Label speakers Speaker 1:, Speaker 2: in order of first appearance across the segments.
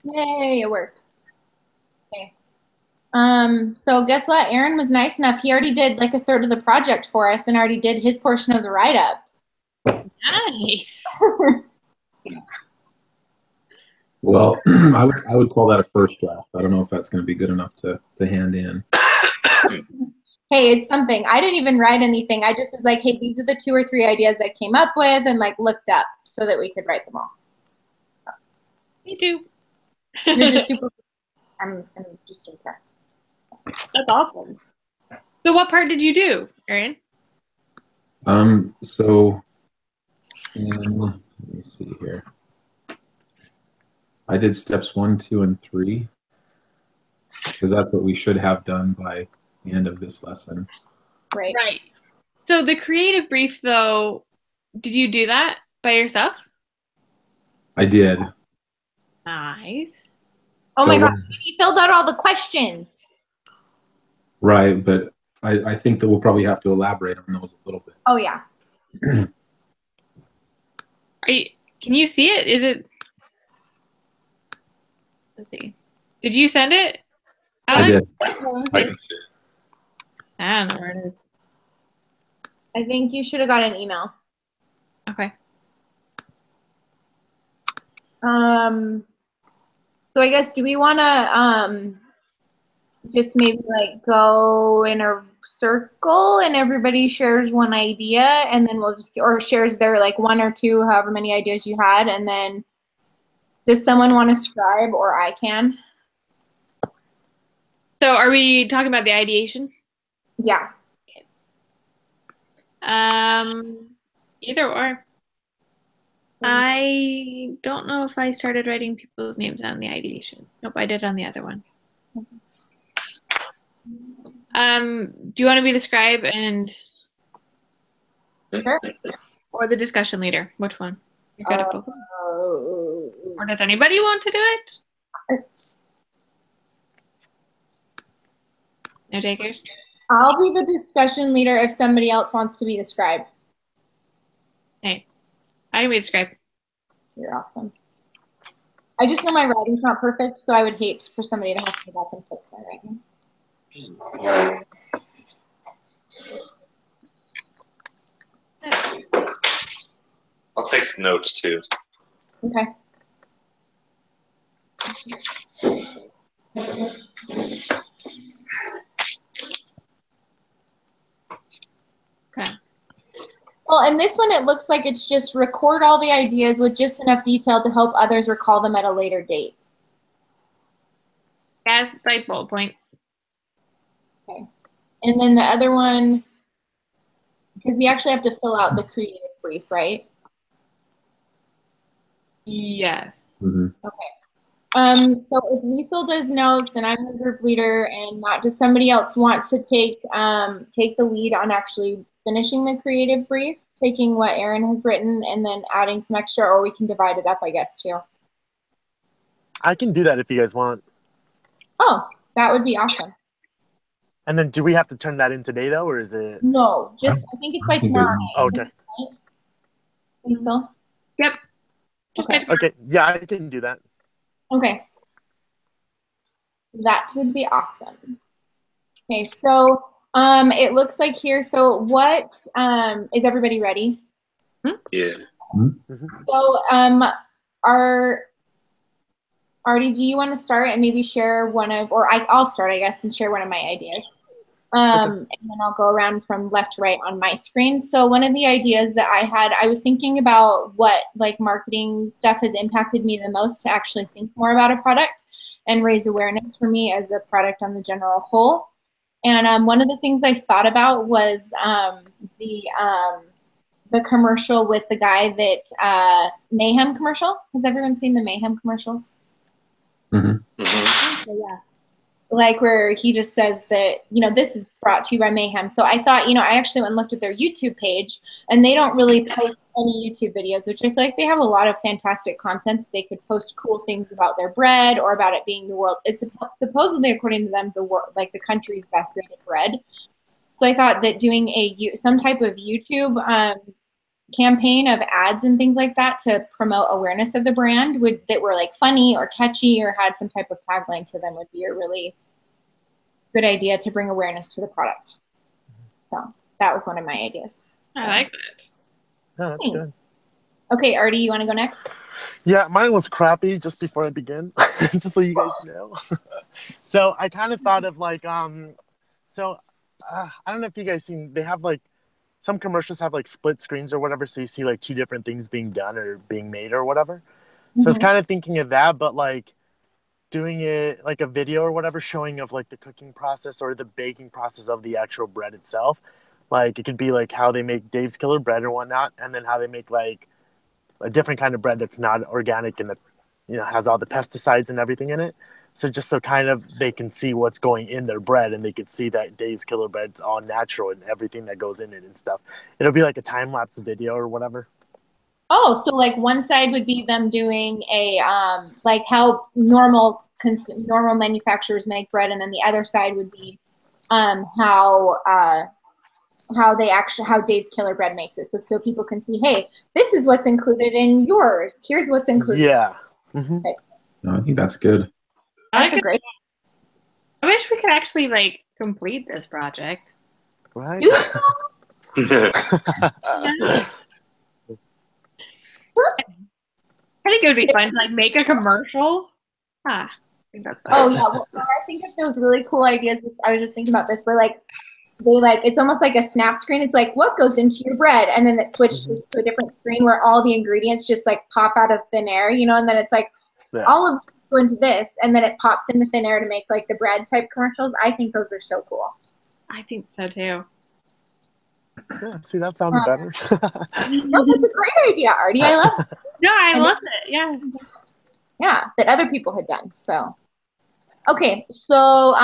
Speaker 1: Yay, it worked. Okay. So guess what? Aaron was nice enough. He already did like a third of the project for us and already did his portion of the write-up.
Speaker 2: Nice.
Speaker 3: Well, I would call that a first draft. I don't know if that's going to be good enough to hand in.
Speaker 1: Hey, it's something. I didn't even write anything. I just was like, hey, these are the 2 or 3 ideas I came up with and like looked up so that we could write them all.
Speaker 2: Me too.
Speaker 1: You're just super. I'm just impressed.
Speaker 2: That's awesome. So what part did you do, Erin?
Speaker 3: So let me see here. I did steps 1, 2, and 3 because that's what we should have done by the end of this lesson.
Speaker 1: Right.
Speaker 2: Right. So the creative brief, though, did you do that by yourself?
Speaker 3: I did.
Speaker 2: Nice.
Speaker 1: Oh my
Speaker 3: So,
Speaker 1: gosh, he filled out all the questions.
Speaker 3: Right, but I think that we'll probably have to elaborate on those a little bit.
Speaker 1: Oh yeah.
Speaker 2: Can you see it? Is it? Let's see. Did you send it, Alex?
Speaker 3: I did.
Speaker 2: Oh,
Speaker 4: I
Speaker 2: okay.
Speaker 4: can see it.
Speaker 2: I don't know where it is.
Speaker 1: I think you should have got an email.
Speaker 2: Okay.
Speaker 1: So I guess, do we want to just maybe like go in a circle and everybody shares one idea and then we'll just, or shares their like 1 or 2, however many ideas you had, and then does someone want to scribe or I can?
Speaker 2: So are we talking about the ideation?
Speaker 1: Yeah.
Speaker 2: Either or. I don't know if I started writing people's names on the ideation. Nope, I did on the other one. Do you want to be the scribe and
Speaker 1: Sure.
Speaker 2: or the discussion leader? Which one? You're good at both of them.
Speaker 1: Uh,
Speaker 2: Or does anybody want to do it? No takers?
Speaker 1: I'll be the discussion leader if somebody else wants to be the scribe.
Speaker 2: Hey, I can be the scribe.
Speaker 1: You're awesome. I just know my writing's not perfect, so I would hate for somebody to have to go back and fix my writing.
Speaker 4: I'll take notes too.
Speaker 1: Okay.
Speaker 2: Okay.
Speaker 1: Well, and this one, it looks like it's just record all the ideas with just enough detail to help others recall them at a later date.
Speaker 2: As like bullet points.
Speaker 1: Okay. And then the other one, because we actually have to fill out the creative brief, right?
Speaker 2: Yes.
Speaker 3: Mm-hmm.
Speaker 1: Okay. So if Liesel does notes and I'm the group leader, and not does somebody else want to take the lead on actually finishing the creative brief, taking what Aaron has written and then adding some extra, or we can divide it up, I guess, too.
Speaker 5: I can do that if you guys want.
Speaker 1: Oh, that would be awesome.
Speaker 5: And then do we have to turn that in today, though, or is it?
Speaker 1: No, just I think it's by tomorrow night.
Speaker 5: Oh, okay.
Speaker 1: Liesel?
Speaker 2: Yep.
Speaker 1: Okay.
Speaker 5: Okay. Yeah, I can do that.
Speaker 1: Okay. That would be awesome. Okay, so it looks like here, so what, is everybody ready?
Speaker 4: Yeah.
Speaker 5: Mm-hmm.
Speaker 1: So Artie, do you want to start and maybe share one of, or I'll start, I guess, and share one of my ideas.
Speaker 5: Okay.
Speaker 1: And then I'll go around from left to right on my screen. So one of the ideas that I had, I was thinking about what like marketing stuff has impacted me the most to actually think more about a product and raise awareness for me as a product on the general whole. And one of the things I thought about was the commercial with the guy that Mayhem commercial. Has everyone seen the Mayhem commercials?
Speaker 3: Mm-hmm.
Speaker 4: Mm-hmm.
Speaker 1: So, yeah. Like where he just says that, you know, this is brought to you by Mayhem. So I thought, you know, I actually went and looked at their YouTube page and they don't really post any YouTube videos, which I feel like they have a lot of fantastic content. They could post cool things about their bread or about it being the world's, it's supposedly, according to them, the world, like the country's best rated bread. So I thought that doing some type of YouTube campaign of ads and things like that to promote awareness of the brand that were like funny or catchy or had some type of tagline to them would be a really good idea to bring awareness to the product. So that was one of my ideas.
Speaker 2: I like that.
Speaker 5: Yeah, that's good.
Speaker 1: Okay, Artie, you want to go next?
Speaker 5: Yeah, mine was crappy just before I begin, just so you guys know. So I kind of thought of like, I don't know if you guys seen, they have like, some commercials have like split screens or whatever, so you see like two different things being done or being made or whatever. So I was kind of thinking of that, but like doing it like a video or whatever, showing of like the cooking process or the baking process of the actual bread itself. Like it could be like how they make Dave's Killer Bread or whatnot, and then how they make like a different kind of bread that's not organic and that, you know, has all the pesticides and everything in it. So just so kind of they can see what's going in their bread, and they could see that Dave's Killer Bread's all natural and everything that goes in it and stuff. It'll be like a time-lapse video or whatever.
Speaker 1: Oh, so like one side would be them doing a like how normal manufacturers make bread, and then the other side would be how Dave's Killer Bread makes it. So people can see, hey, this is what's included in yours. Here's what's included.
Speaker 5: Yeah.
Speaker 1: Okay.
Speaker 3: No, I think that's good.
Speaker 1: That's a great.
Speaker 2: I wish we could actually like complete this project.
Speaker 5: Right.
Speaker 2: I think it would be fun to like make a commercial. I think that's fun.
Speaker 1: Oh yeah, well, I think of those really cool ideas. I was just thinking about this. Where like it's almost like a snap screen. It's like what goes into your bread, and then it switches to a different screen where all the ingredients just like pop out of thin air, you know. And then it's like all of them go into this, and then it pops into thin air to make like the bread type commercials. I think those are so cool.
Speaker 2: I think so too.
Speaker 5: Yeah, see, that sounded better.
Speaker 1: No, that's a great idea, Artie. I love it.
Speaker 2: No, I love it. Yeah.
Speaker 1: Yeah, that other people had done. So, okay. So,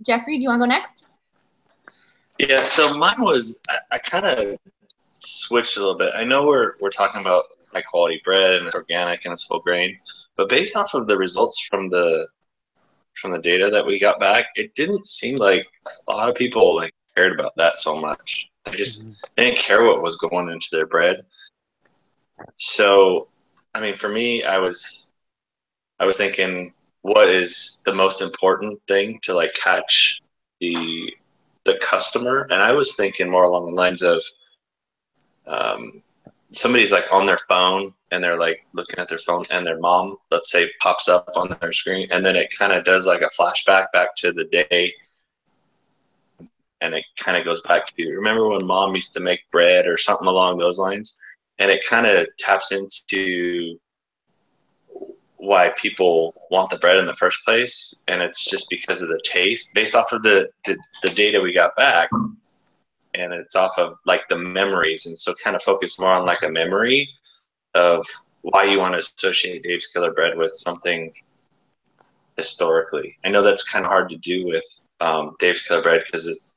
Speaker 1: Jeffrey, do you want to go next?
Speaker 4: Yeah, so mine was, I kind of switched a little bit. I know we're talking about high quality bread and it's organic and it's full grain, but based off of the results from the data that we got back, it didn't seem like a lot of people like cared about that so much. They didn't care what was going into their bread. So, I mean, for me, I was thinking, what is the most important thing to like catch the customer? And I was thinking more along the lines of somebody's like on their phone and they're like looking at their phone, and their mom, let's say, pops up on their screen, and then it kind of does like a flashback back to the day. And it kind of goes back to, remember when mom used to make bread or something along those lines? And it kind of taps into why people want the bread in the first place. And it's just because of the taste based off of the data we got back. And it's off of like the memories. And so kind of focus more on like a memory of why you want to associate Dave's Killer Bread with something historically. I know that's kind of hard to do with Dave's Killer Bread because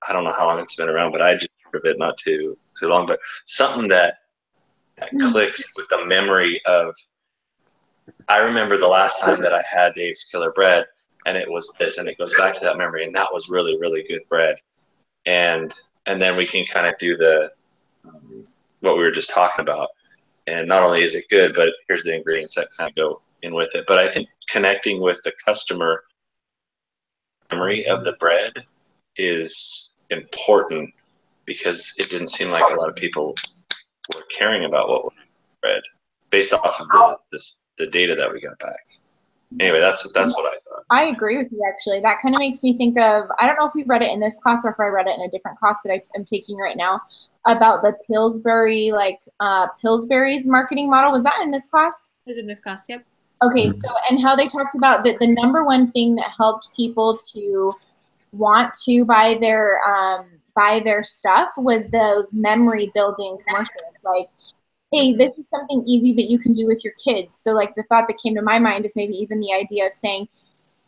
Speaker 4: I don't know how long it's been around, but I just heard of it not too long. But something that clicks with the memory of, I remember the last time that I had Dave's Killer Bread, and it was this, and it goes back to that memory, and that was really, really good bread. And then we can kind of do the what we were just talking about. And not only is it good, but here's the ingredients that kind of go in with it. But I think connecting with the customer memory of the bread is important, because it didn't seem like a lot of people were caring about what was bread based off of the data that we got back. Anyway, that's what I thought.
Speaker 1: I agree with you, actually. That kind of makes me think of, I don't know if we read it in this class or if I read it in a different class that I'm taking right now, about the Pillsbury, Pillsbury's marketing model. Was that in this class?
Speaker 2: It was in this class, yep.
Speaker 1: Okay, so, and how they talked about that the number one thing that helped people to want to buy their stuff was those memory building commercials. Like, hey, this is something easy that you can do with your kids. So like the thought that came to my mind is maybe even the idea of saying,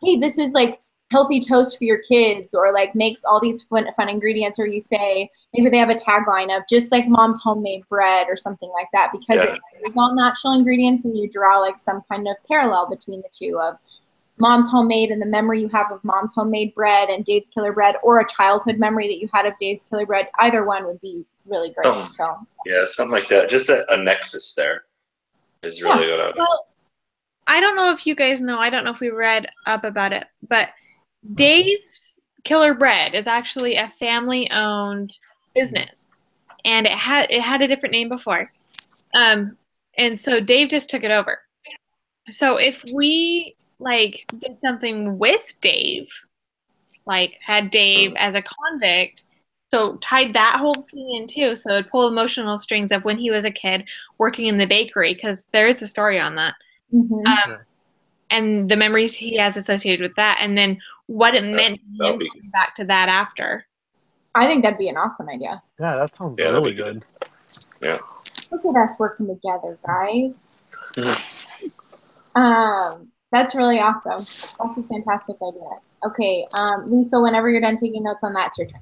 Speaker 1: hey, this is like healthy toast for your kids, or like makes all these fun ingredients, or you say, maybe they have a tagline of just like mom's homemade bread or something like that, because it's all natural ingredients, and you draw like some kind of parallel between the two of, mom's homemade and the memory you have of mom's homemade bread and Dave's Killer Bread, or a childhood memory that you had of Dave's Killer Bread. Either one would be really great. So
Speaker 4: yeah, something like that. Just a nexus there is really what I would.
Speaker 2: Well, I don't know if you guys know. I don't know if we read up about it, but Dave's Killer Bread is actually a family-owned business, and it had a different name before, and so Dave just took it over. So if we like did something with Dave, like had Dave as a convict, so tied that whole thing in too, so it'd pull emotional strings of when he was a kid working in the bakery, because there is a story on that. And the memories he has associated with that, and then what it meant to him coming back to that after.
Speaker 1: I think that'd be an awesome idea.
Speaker 5: Yeah, that sounds really good.
Speaker 4: Yeah.
Speaker 1: Look at us working together, guys. That's really awesome. That's a fantastic idea. Okay, Lisa, whenever you're done taking notes on that, it's your turn.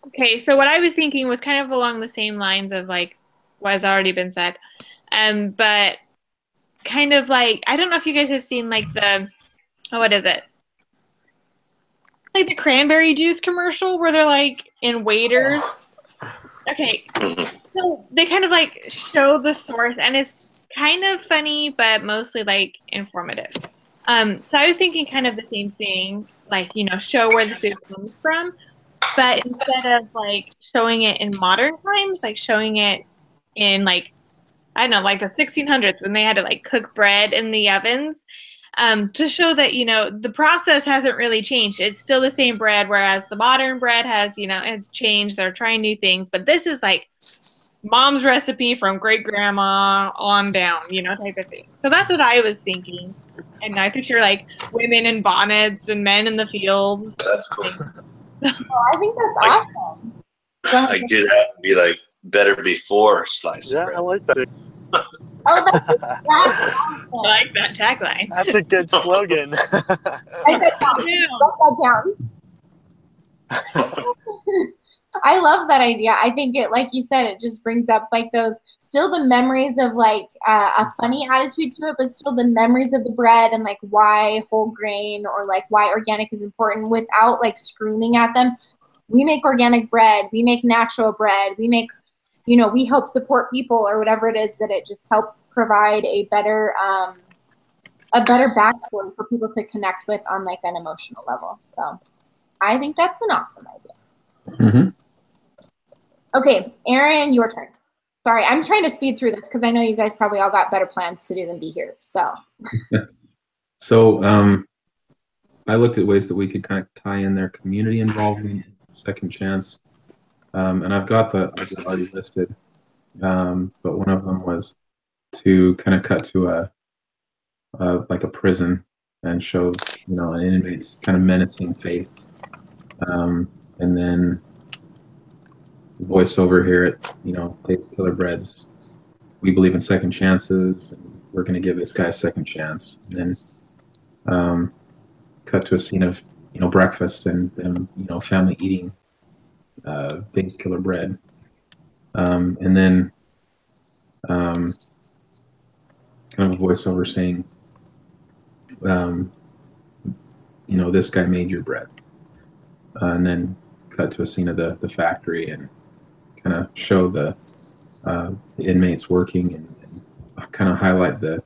Speaker 2: Okay, so what I was thinking was kind of along the same lines of like what has already been said, but kind of like, I don't know if you guys have seen like the, what is it? Like the cranberry juice commercial where they're like in Waiters. Okay, so they kind of like show the source, and it's kind of funny, but mostly like informative. So I was thinking kind of the same thing, like, you know, show where the food comes from, but instead of like showing it in modern times, like showing it in like, I don't know, like the 1600s when they had to like cook bread in the ovens, to show that, you know, the process hasn't really changed. It's still the same bread, whereas the modern bread has, you know, it's changed. They're trying new things, but this is like mom's recipe from great grandma on down, you know, type of thing. So that's what I was thinking. And I picture like women in bonnets and men in the fields.
Speaker 4: That's cool.
Speaker 1: I think that's awesome.
Speaker 4: Like do that and be like better before sliced
Speaker 5: Yeah,
Speaker 4: bread.
Speaker 5: I like that.
Speaker 1: Oh, that's awesome.
Speaker 2: I like that tagline.
Speaker 5: That's a good slogan.
Speaker 1: Write that down. I love that idea. I think it, like you said, it just brings up like those, still the memories of like a funny attitude to it, but still the memories of the bread and like why whole grain or like why organic is important without like screaming at them. We make organic bread. We make natural bread. We make, you know, we help support people or whatever it is, that it just helps provide a better backbone for people to connect with on like an emotional level. So I think that's an awesome idea. Okay, Aaron, your turn. Sorry, I'm trying to speed through this because I know you guys probably all got better plans to do than be here. So,
Speaker 3: I looked at ways that we could kind of tie in their community involvement, second chance, and I've got I've already listed, but one of them was to kind of cut to like a prison and show, you know, an inmate's kind of menacing face, and then voiceover here at, you know, Dave's Killer Breads, we believe in second chances, and we're going to give this guy a second chance. And then cut to a scene of, you know, breakfast and them, you know, family eating Dave's Killer Bread, and then kind of a voiceover saying, you know, this guy made your bread, and then cut to a scene of the factory and kind of show the inmates working and kind of highlight the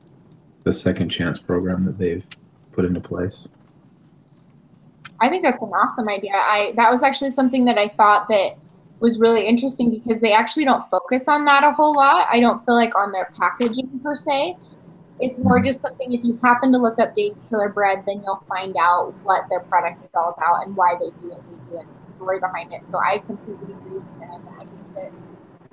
Speaker 3: second chance program that they've put into place.
Speaker 1: I think that's an awesome idea. That was actually something that I thought that was really interesting because they actually don't focus on that a whole lot. I don't feel like on their packaging per se. It's more just something, if you happen to look up Dave's Killer Bread, then you'll find out what their product is all about and why they do what they do and the story behind it. So I completely agree with them. I think that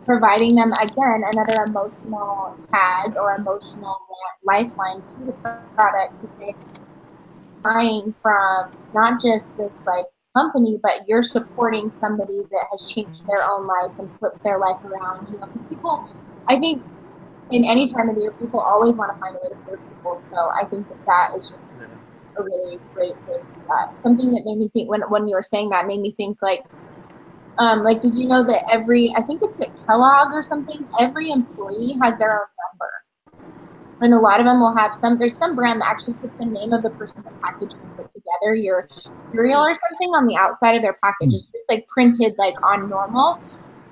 Speaker 1: providing them, again, another emotional tag or emotional lifeline to the product to say, buying from not just this like company, but you're supporting somebody that has changed their own life and flipped their life around, you know, because people, I think, in any time of the year, people always want to find a way to serve people. So I think that is just a really great way to do that. Something that made me think, when you were saying that, made me think like, Like, did you know that I think it's at Kellogg or something, every employee has their own number. And a lot of them will have there's some brand that actually puts the name of the person that packaged and put together your cereal or something on the outside of their package. It's just like printed like on normal.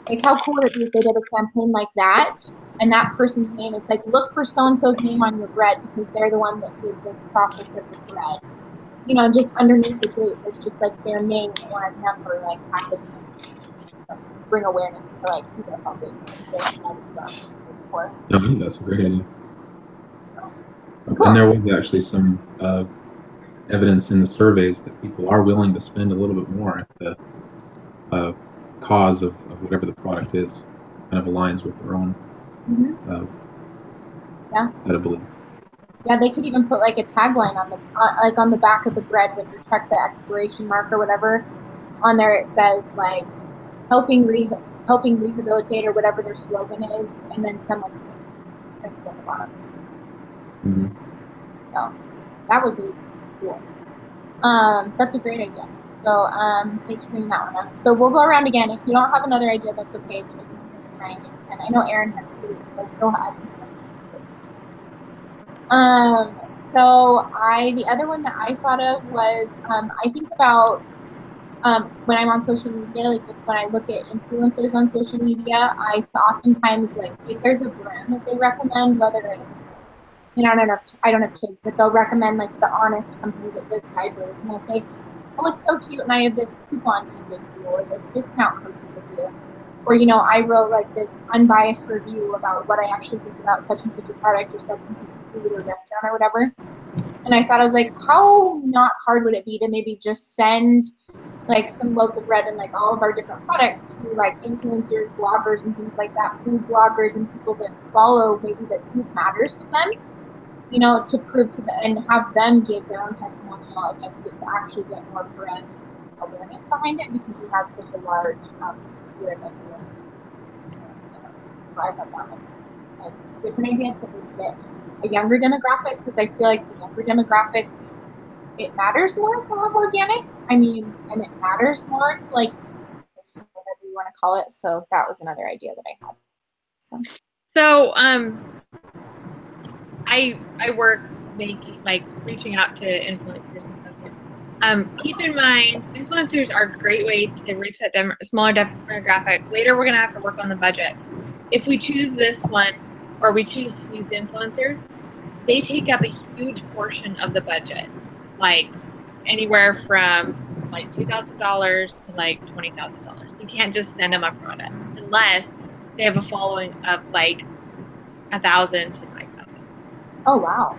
Speaker 1: Like how cool would it be if they did a campaign like that and that person's name, it's like, look for so-and-so's name on your bread because they're the one that did this process of the bread. You know, and just underneath the date, there's just like their name or a number, like packaging, bring awareness to like who they're helping.
Speaker 3: No, that's a great idea.
Speaker 1: Cool.
Speaker 3: And there was actually some evidence in the surveys that people are willing to spend a little bit more if the cause of whatever the product is kind of aligns with their own set of beliefs.
Speaker 1: Yeah, they could even put like a tagline on like on the back of the bread when you check the expiration mark or whatever. On there it says like helping rehabilitate or whatever their slogan is, and then someone's printed at the bottom. So that would be cool. That's a great idea. So thanks for bringing that one up. So we'll go around again. If you don't have another idea, that's okay. But if you can and I know Aaron has two, so go ahead. So the other one that I thought of was I think about when I'm on social media, like when I look at influencers on social media, I oftentimes like if there's a brand that they recommend, whether it's, you know, I don't have kids, but they'll recommend like the Honest company that does diapers, and they'll say, oh, it's so cute, and I have this coupon to give you, or this discount code to give you. Or, you know, I wrote like this unbiased review about what I actually think about such and such a product or such and such a food or restaurant or whatever. And I thought, I was like, how not hard would it be to maybe just send like some loaves of bread and like all of our different products to like influencers, bloggers, and things like that, food bloggers and people that follow maybe that food matters to them, you know, to prove to them and have them give their own testimonial against it to actually get more brand awareness behind it because we have such a large sphere of influence. So I thought that was a different idea to get a younger demographic because I feel like the younger demographic, it matters more to have organic. I mean, and it matters more to like whatever you want to call it. So that was another idea that I had.
Speaker 2: So I work making like reaching out to influencers and stuff. Keep in mind, influencers are a great way to reach that smaller demographic. Later, we're gonna have to work on the budget. If we choose this one, or we choose these influencers, they take up a huge portion of the budget, like anywhere from like $2,000 to like $20,000. You can't just send them a product unless they have a following of like 1,000 to 5,000.
Speaker 1: Oh wow,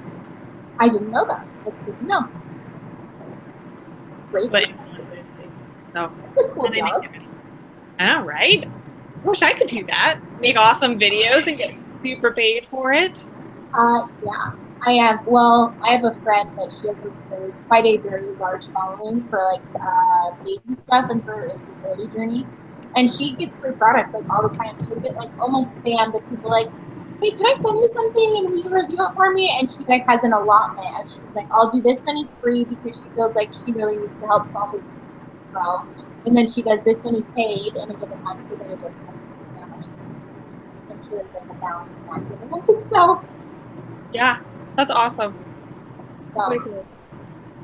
Speaker 1: I didn't know that. That's good to know. Great.
Speaker 2: But
Speaker 1: so that's a cool job.
Speaker 2: I know, right? I wish I could do that. Make awesome videos and get super paid for it.
Speaker 1: Yeah. I have a friend that she has quite a very large following for like baby stuff and for her fertility journey, and she gets free product like all the time. She'll get like almost spammed of people like, hey, can I send you something and will you review it for me? And she like has an allotment of she's like, I'll do this many free because she feels like she really needs to help solve this problem, and then she does this many paid in a given month so that it doesn't have damage. I'm sure it's like a balance in that in and of itself.
Speaker 2: Yeah, that's awesome.
Speaker 1: So,
Speaker 2: pretty cool.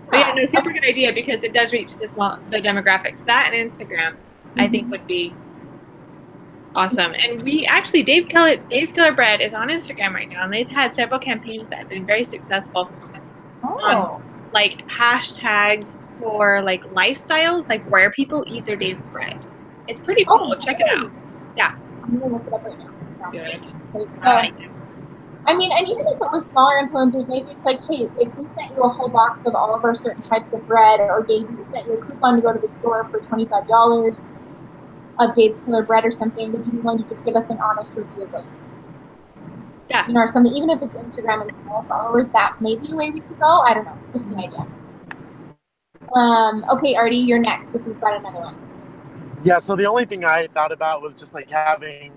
Speaker 2: But yeah, no, super good idea because it does reach the demographics. That and Instagram, I think, would be awesome. And we actually, Dave's Killer Bread is on Instagram right now, and they've had several campaigns that have been very successful. Like hashtags for like lifestyles, like where people eat their Dave's bread. It's pretty cool. Check it out. Yeah.
Speaker 1: I'm gonna look it up right now.
Speaker 2: Good.
Speaker 1: I mean, and even if it was smaller influencers, maybe it's like, hey, if we sent you a whole box of all of our certain types of bread, or Dave sent you a coupon to go to the store for $25 of Dave's Killer Bread or something, would you be willing to just give us an honest review of it?
Speaker 2: Yeah.
Speaker 1: You know, or something, even if it's Instagram and small followers, that may be a way we could go. I don't know. Just an idea. Okay, Artie, you're next if you've got another one.
Speaker 5: Yeah, so the only thing I thought about was just like having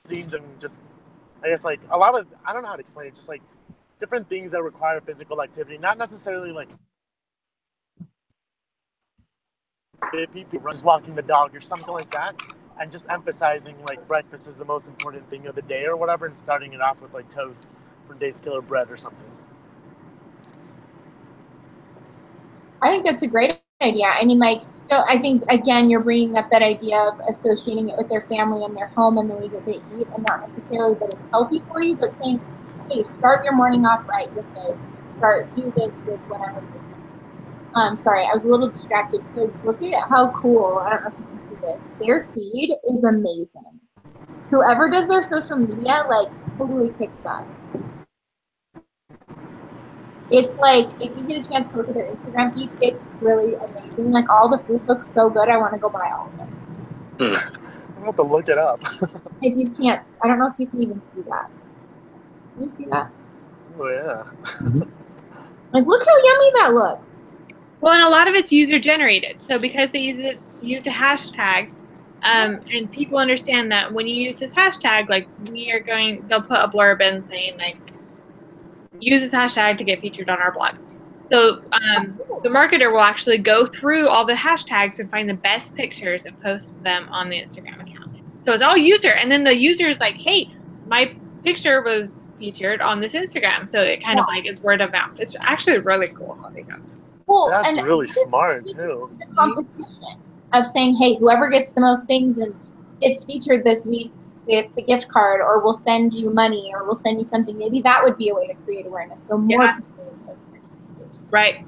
Speaker 5: scenes and just, I guess like a lot of, I don't know how to explain it, just like different things that require physical activity, not necessarily like people just walking the dog or something like that, and just emphasizing like breakfast is the most important thing of the day or whatever, and starting it off with like toast from Dave's Killer Bread or something.
Speaker 1: I think that's a great idea. I mean, like, I think, again, you're bringing up that idea of associating it with their family and their home and the way that they eat, and not necessarily that it's healthy for you, but saying, hey, start your morning off right with this. Do this with whatever. Sorry, I was a little distracted because look at how cool, I don't know if you can see this, their feed is amazing. Whoever does their social media, like, totally kicks butt. It's like, if you get a chance to look at their Instagram feed, it's really amazing. Like, all the food looks so good, I want to go buy all of it.
Speaker 5: I'm going to look it up.
Speaker 1: If you can't, I don't know if you can even see that. Can you see that?
Speaker 5: Oh, yeah.
Speaker 1: Like, look how yummy that looks.
Speaker 2: Well, and a lot of it's user-generated. So because they used a hashtag, and people understand that when you use this hashtag, like, they'll put a blurb in saying, like, use this hashtag to get featured on our blog. So the marketer will actually go through all the hashtags and find the best pictures and post them on the Instagram account. So it's all user. And then the user is like, hey, my picture was featured on this Instagram. So it kind of like is word of mouth. It's actually really cool how they go.
Speaker 1: Well,
Speaker 5: that's
Speaker 1: and
Speaker 5: really smart, too.
Speaker 1: The competition of saying, hey, whoever gets the most things and gets featured this week, it's a gift card, or we'll send you money, or we'll send you something. Maybe that would be a way to create awareness. So more people would post it.
Speaker 2: Right.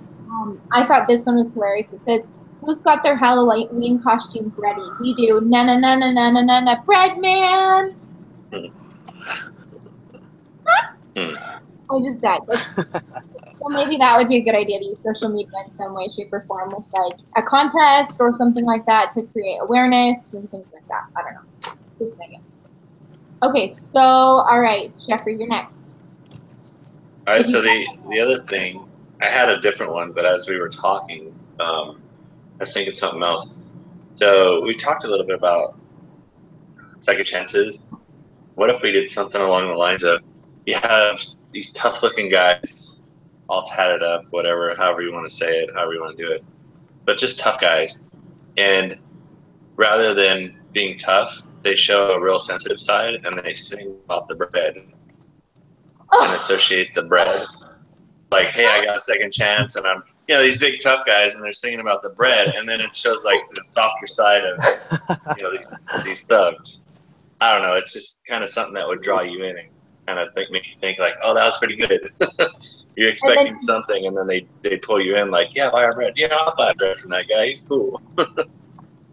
Speaker 1: I thought this one was hilarious. It says, who's got their Halloween costume ready? We do. Na na na na na na na na. Bread man. I just died. So maybe that would be a good idea to use social media in some way, shape, or form with like a contest or something like that to create awareness and things like that. I don't know. Just thinking. Okay, so all right, Jeffrey, you're next.
Speaker 4: All right, so the other thing, I had a different one, but as we were talking, I was thinking something else. So we talked a little bit about second chances. What if we did something along the lines of, you have these tough-looking guys, all tatted up, whatever, however you want to say it, however you want to do it, but just tough guys. And rather than being tough, they show a real sensitive side, and they sing about the bread and associate the bread. Like, hey, I got a second chance, and I'm, these big tough guys, and they're singing about the bread, and then it shows like the softer side of these thugs. I don't know. It's just kind of something that would draw you in and kind of make you think like, oh, that was pretty good. You're expecting something, and then they pull you in like, yeah, buy our bread. Yeah, I'll buy bread from that guy. He's cool.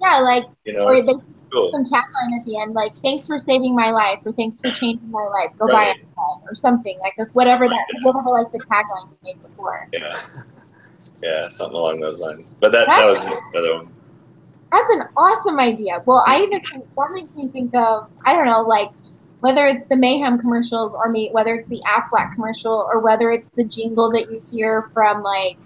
Speaker 1: Yeah, like, or they
Speaker 4: cool.
Speaker 1: some tagline at the end, like, thanks for saving my life, or thanks for changing my life. Go buy a bread, or something like whatever like the tagline you made before.
Speaker 4: Yeah, something along those lines. But that was another one.
Speaker 1: That's an awesome idea. Well, I even think that makes me think of, I don't know, like whether it's the Mayhem commercials or whether it's the Aflac commercial or whether it's the jingle that you hear from like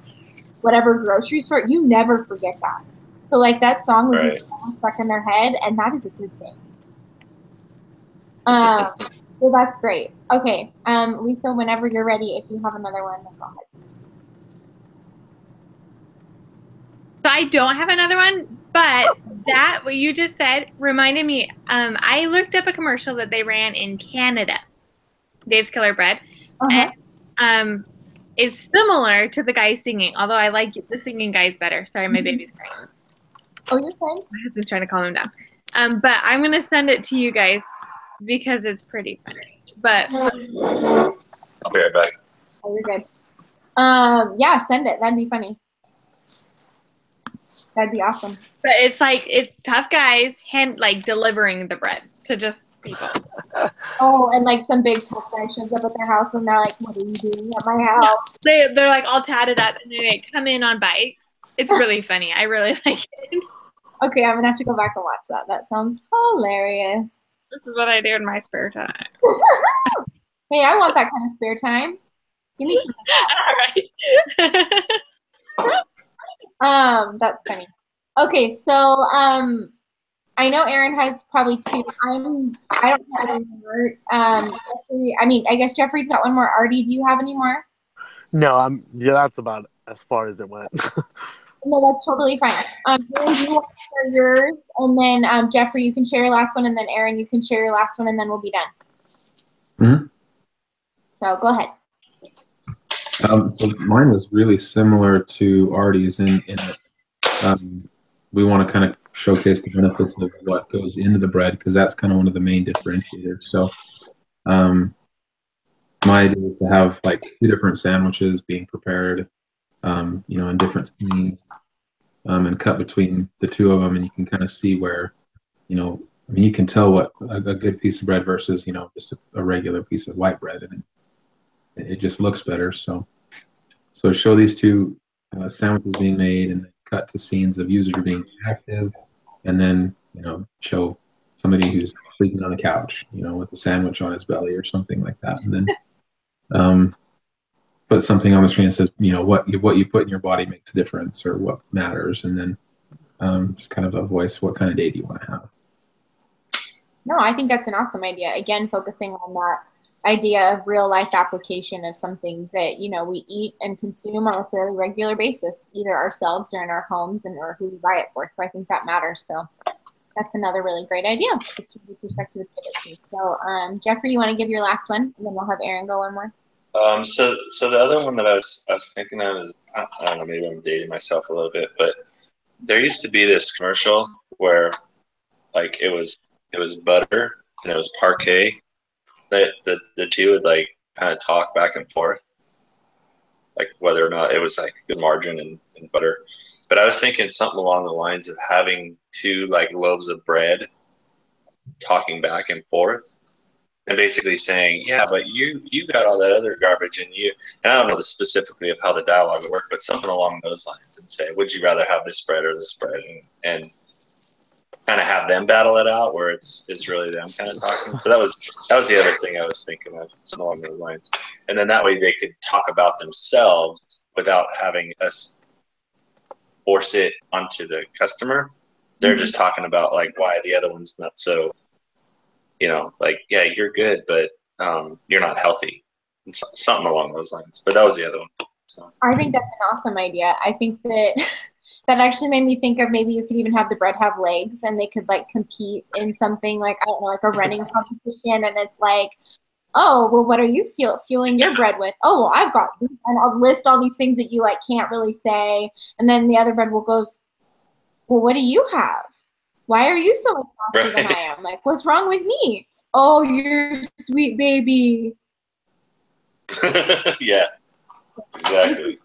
Speaker 1: whatever grocery store, you never forget that. So like that song would be stuck in their head, and that is a good thing. Well, that's great. Okay, Lisa, whenever you're ready, if you have another one, then go ahead.
Speaker 2: So I don't have another one, but that what you just said reminded me. I looked up a commercial that they ran in Canada, Dave's Killer Bread, and it's similar to the guy singing. Although I like the singing guys better. Sorry, my baby's crying.
Speaker 1: Oh, you're fine.
Speaker 2: My husband's trying to calm him down. But I'm gonna send it to you guys because it's pretty funny. But
Speaker 4: I'll be right back.
Speaker 1: Oh, you're good. Yeah, send it. That'd be funny. That'd be awesome.
Speaker 2: But it's tough guys delivering the bread to just people.
Speaker 1: Oh, and like some big tough guy shows up at their house and they're like, "What are you doing at my house?"
Speaker 2: Yeah, they're like all tatted up and they come in on bikes. It's really funny. I really like it.
Speaker 1: Okay, I'm gonna have to go back and watch that. That sounds hilarious.
Speaker 2: This is what I do in my spare time.
Speaker 1: Hey, I want that kind of spare time. Give me some of that. All right. That's funny. Okay, so I know Aaron has probably two. I don't have any more. I guess Jeffrey's got one more. Artie, do you have any more?
Speaker 5: No, that's about as far as it went.
Speaker 1: No, that's totally fine. Aaron, do you want to share yours? And then Jeffrey, you can share your last one, and then Aaron, you can share your last one, and then we'll be done.
Speaker 3: Mm-hmm.
Speaker 1: So go ahead.
Speaker 3: So mine was really similar to Artie's in that we want to kind of showcase the benefits of what goes into the bread, because that's kind of one of the main differentiators. So my idea was to have like 2 different sandwiches being prepared, in different scenes, and cut between the 2 of them, and you can kind of see where, you can tell what a good piece of bread versus, just a regular piece of white bread, and it just looks better. So show these 2 sandwiches being made, and then cut to scenes of users being active, and then show somebody who's sleeping on the couch, with a sandwich on his belly or something like that, and then put something on the screen that says, what you put in your body makes a difference, or what matters, and then just kind of a voice, what kind of day do you want to have?
Speaker 1: No, I think that's an awesome idea. Again, focusing on that idea of real life application of something that, we eat and consume on a fairly regular basis, either ourselves or in our homes, or who we buy it for. So I think that matters. So that's another really great idea, just with respect to the pivot piece. So Jeffrey, you want to give your last one, and then we'll have Aaron go one more.
Speaker 4: So the other one that I was thinking of is, I don't know, maybe I'm dating myself a little bit, but there used to be this commercial where like it was butter and it was parquet, that the 2 would like kind of talk back and forth, like whether or not it was like margarine and butter. But I was thinking something along the lines of having 2 like loaves of bread talking back and forth, and basically saying, yeah, but you got all that other garbage, and I don't know specifically of how the dialogue would work, but something along those lines, and say, would you rather have this bread or this bread, and kind of have them battle it out, where it's really them kind of talking. So that was the other thing I was thinking of, something along those lines, and then that way they could talk about themselves without having us force it onto the customer. They're just talking about like why the other one's not so, like, yeah, you're good, but you're not healthy, and something along those lines. But that was the other one. So.
Speaker 1: I think that's an awesome idea. I think that that actually made me think of maybe you could even have the bread have legs, and they could like compete in something like, I don't know, like a running competition, and it's like, oh, well, what are you fueling your bread with? Oh, well, I've got, and I'll list all these things that you like can't really say, and then the other bread will go, well, what do you have? Why are you so much faster than I am? Like, what's wrong with me? Oh, you're sweet baby.
Speaker 4: Yeah, exactly.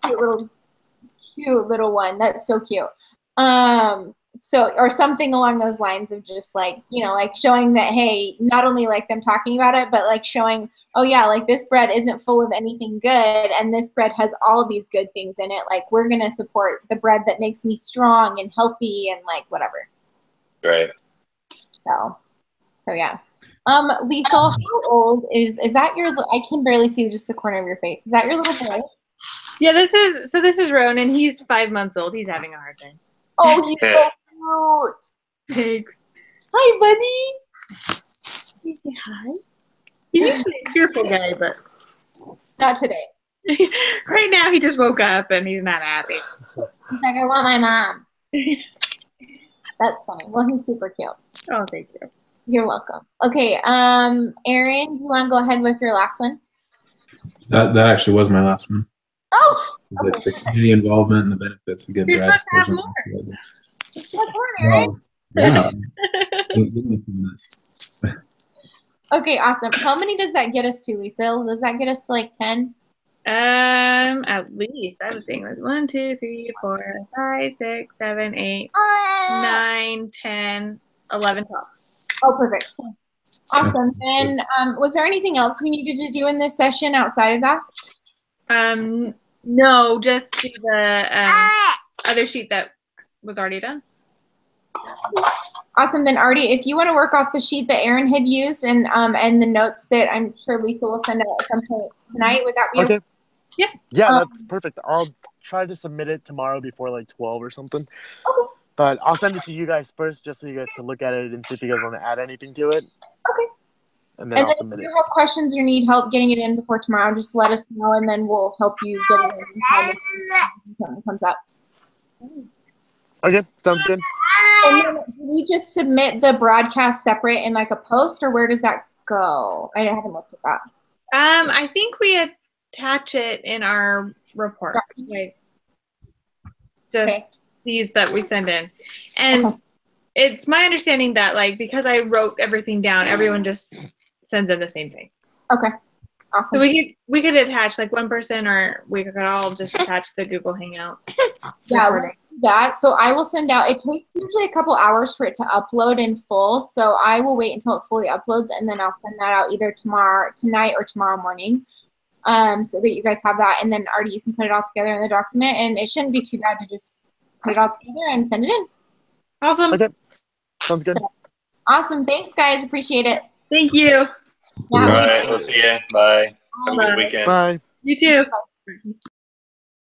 Speaker 1: Cute little one. That's so cute. So, or something along those lines of just like, like showing that, hey, not only like them talking about it, but like showing, oh yeah, like this bread isn't full of anything good, and this bread has all these good things in it. Like, we're going to support the bread that makes me strong and healthy and like whatever.
Speaker 4: Right.
Speaker 1: So yeah. Lisa, how old is that your, I can barely see just the corner of your face. Is that your little boy?
Speaker 2: Yeah, this is Ronan. He's 5 months old. He's having a hard time.
Speaker 1: Oh, he's so cute.
Speaker 2: Thanks.
Speaker 1: Hi, buddy.
Speaker 2: Can you say hi? He's usually a cheerful guy, but
Speaker 1: not today.
Speaker 2: Right now, he just woke up and he's not happy.
Speaker 1: He's like, I want my mom. That's funny. Well, he's super cute.
Speaker 2: Oh, thank you.
Speaker 1: You're welcome. Okay, Aaron, you want to go ahead with your last one?
Speaker 3: That actually was my last one.
Speaker 1: Oh,
Speaker 3: okay. The community involvement and the benefits of good
Speaker 2: bread. You're supposed to have
Speaker 1: more. Aaron.
Speaker 3: Yeah.
Speaker 1: Okay, awesome. How many does that get us to, Lisa? Does that get us to like 10?
Speaker 2: At least I would think it was 1, 2, 3, 4, 5, 6, 7, 8, 9, 10, 11, 12.
Speaker 1: Oh, perfect. Awesome. And was there anything else we needed to do in this session outside of that?
Speaker 2: No, just the other sheet that was already done.
Speaker 1: Awesome. Then Artie, if you want to work off the sheet that Aaron had used and the notes that I'm sure Lisa will send out at some point tonight, would that be
Speaker 5: okay?
Speaker 1: Yeah.
Speaker 5: Yeah, that's perfect. I'll try to submit it tomorrow before like 12 or something.
Speaker 1: Okay.
Speaker 5: But I'll send it to you guys first, just so you guys can look at it and see if you guys want to add anything to it.
Speaker 1: Okay.
Speaker 5: And then I'll submit
Speaker 1: if
Speaker 5: it.
Speaker 1: you have questions or need help getting it in before tomorrow, just let us know, and then we'll help you get it in when something comes up.
Speaker 5: Okay, sounds good.
Speaker 1: And then do we just submit the broadcast separate in like a post, or where does that go? I haven't looked at that.
Speaker 2: I think we attach it in our report, like just these that we send in, and it's my understanding that like because I wrote everything down, everyone just sends in the same thing.
Speaker 1: Okay, awesome.
Speaker 2: So we could attach like one person, or we could all just attach the Google Hangout.
Speaker 1: Yeah, let's do that. So I will send out. It takes usually a couple hours for it to upload in full. So I will wait until it fully uploads, and then I'll send that out either tonight, or tomorrow morning, so that you guys have that. And then Artie, you can put it all together in the document, and it shouldn't be too bad to just put it all together and send it in.
Speaker 2: Awesome.
Speaker 5: Okay, sounds good.
Speaker 1: So, awesome. Thanks, guys. Appreciate it.
Speaker 2: Thank you.
Speaker 1: Yeah,
Speaker 4: All right, we'll see you. Bye. Have a good weekend.
Speaker 5: Bye.
Speaker 2: You too.